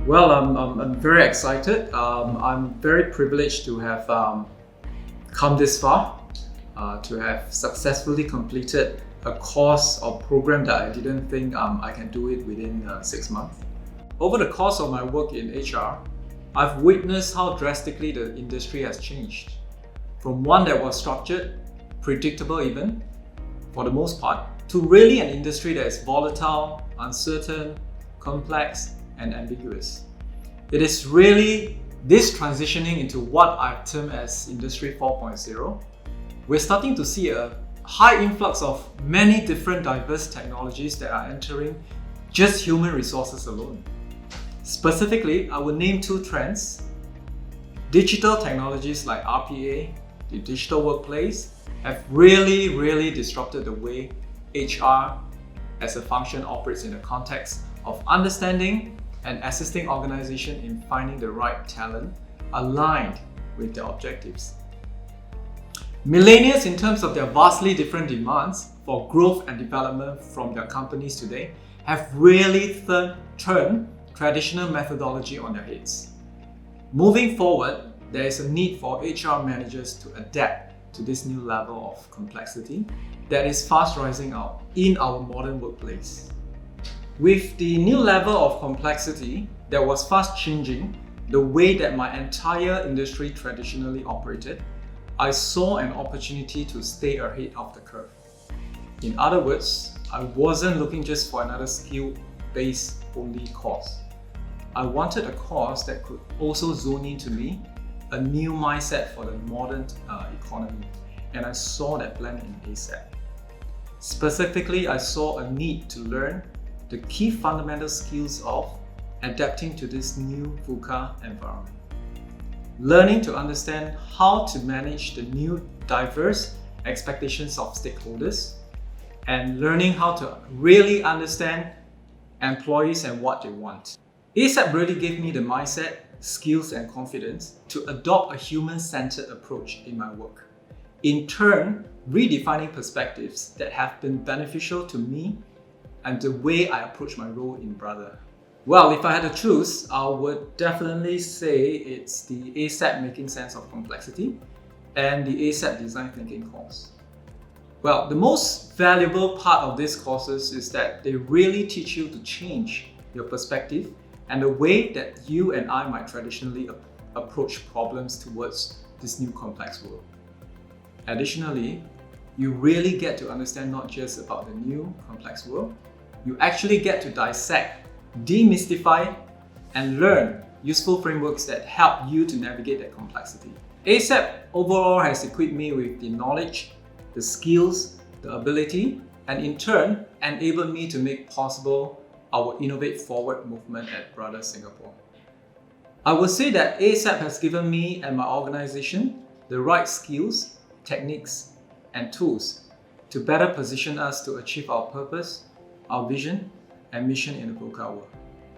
Well, I'm very excited. I'm very privileged to have come this far, to have successfully completed a course or program that I didn't think I can do it within 6 months. Over the course of my work in HR, I've witnessed how drastically the industry has changed. From one that was structured, predictable even, for the most part, to really an industry that is volatile, uncertain, complex, and ambiguous. It is really this transitioning into what I've termed as Industry 4.0. We're starting to see a high influx of many different diverse technologies that are entering just human resources alone. Specifically, I will name two trends. Digital technologies like RPA, the digital workplace, have really disrupted the way HR as a function operates in the context of understanding and assisting organizations in finding the right talent aligned with their objectives. Millennials, in terms of their vastly different demands for growth and development from their companies today, have really turned traditional methodology on their heads. Moving forward, there is a need for HR managers to adapt to this new level of complexity that is fast rising out in our modern workplace. With the new level of complexity that was fast changing the way that my entire industry traditionally operated, I saw an opportunity to stay ahead of the curve. In other words, I wasn't looking just for another skill-based only course. I wanted a course that could also zone into me a new mindset for the modern economy, and I saw that blend in ASEP. Specifically, I saw a need to learn the key fundamental skills of adapting to this new VUCA environment. Learning to understand how to manage the new diverse expectations of stakeholders, and learning how to really understand employees and what they want. ASEP really gave me the mindset, skills, and confidence to adopt a human-centered approach in my work. In turn, redefining perspectives that have been beneficial to me and the way I approach my role in Brother. Well, if I had to choose, I would definitely say it's the ASEP Making Sense of Complexity and the ASEP Design Thinking course. Well, the most valuable part of these courses is that they really teach you to change your perspective and the way that you and I might traditionally approach problems towards this new complex world. Additionally, you really get to understand not just about the new complex world, you actually get to dissect, demystify, and learn useful frameworks that help you to navigate that complexity. ASEP overall has equipped me with the knowledge, the skills, the ability, and in turn enabled me to make possible our Innovate Forward movement at Brother Singapore. I would say that ASEP has given me and my organization the right skills, techniques, and tools to better position us to achieve our purpose, our vision, and mission in the VUCA world.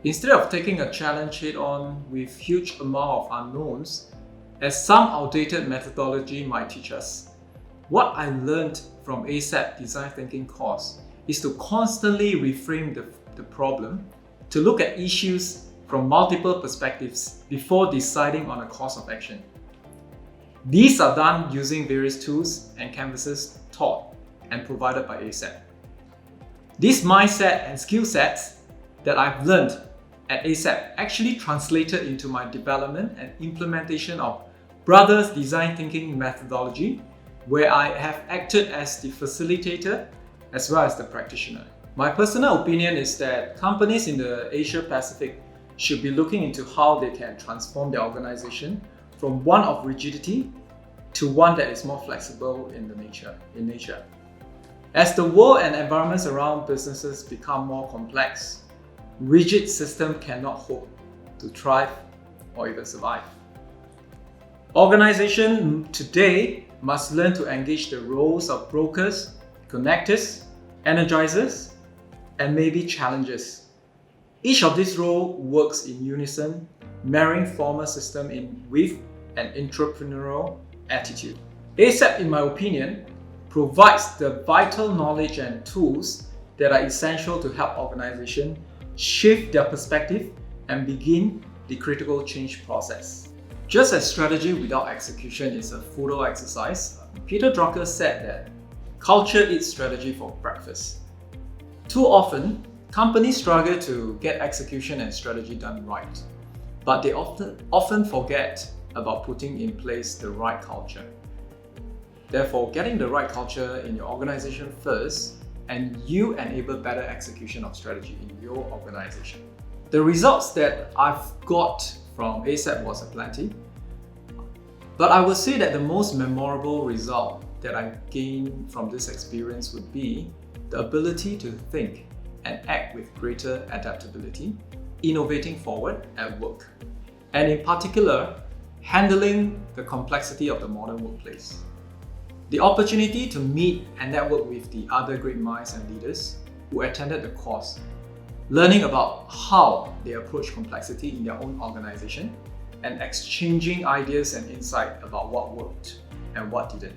Instead of taking a challenge head-on with huge amount of unknowns, as some outdated methodology might teach us, what I learned from ASEP Design Thinking course is to constantly reframe the problem, to look at issues from multiple perspectives before deciding on a course of action. These are done using various tools and canvases taught and provided by ASEP. This mindset and skill sets that I've learned at ASEP actually translated into my development and implementation of Brother's Design Thinking methodology, where I have acted as the facilitator as well as the practitioner. My personal opinion is that companies in the Asia Pacific should be looking into how they can transform their organization from one of rigidity to one that is more flexible in nature. As the world and environments around businesses become more complex, rigid systems cannot hope to thrive or even survive. Organizations today must learn to engage the roles of brokers, connectors, energizers, and maybe challengers. Each of these roles works in unison, marrying formal system with an entrepreneurial attitude. ASEP, in my opinion, provides the vital knowledge and tools that are essential to help organizations shift their perspective and begin the critical change process. Just as strategy without execution is a futile exercise, Peter Drucker said that culture eats strategy for breakfast. Too often, companies struggle to get execution and strategy done right, but they often forget about putting in place the right culture. Therefore, getting the right culture in your organization first, and you enable better execution of strategy in your organization. The results that I've got from ASEP was aplenty, but I would say that the most memorable result that I gained from this experience would be the ability to think and act with greater adaptability, innovating forward at work, and in particular, handling the complexity of the modern workplace. The opportunity to meet and network with the other great minds and leaders who attended the course, learning about how they approach complexity in their own organization, and exchanging ideas and insight about what worked and what didn't.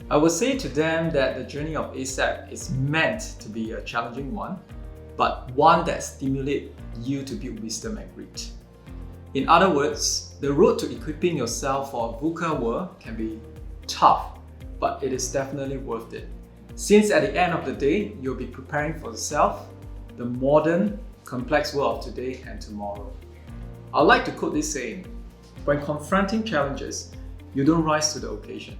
I would say to them that the journey of ASEP is meant to be a challenging one, but one that stimulates you to build wisdom and grit. In other words, the road to equipping yourself for a VUCA world can be tough, but it is definitely worth it. Since at the end of the day, you'll be preparing for yourself, the modern, complex world of today and tomorrow. I'd like to quote this saying: when confronting challenges, you don't rise to the occasion.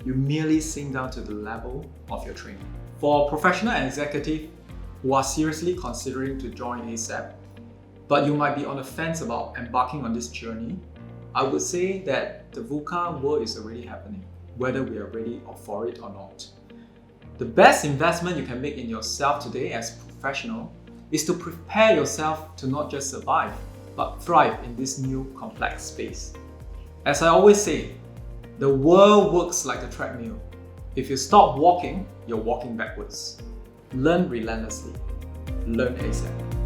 You merely sink down to the level of your training. For professional and executive who are seriously considering to join ASEP, but you might be on the fence about embarking on this journey, I would say that the VUCA world is already happening, whether we are ready for it or not. The best investment you can make in yourself today as a professional is to prepare yourself to not just survive, but thrive in this new complex space. As I always say, the world works like a treadmill. If you stop walking, you're walking backwards. Learn relentlessly. Learn ASEP.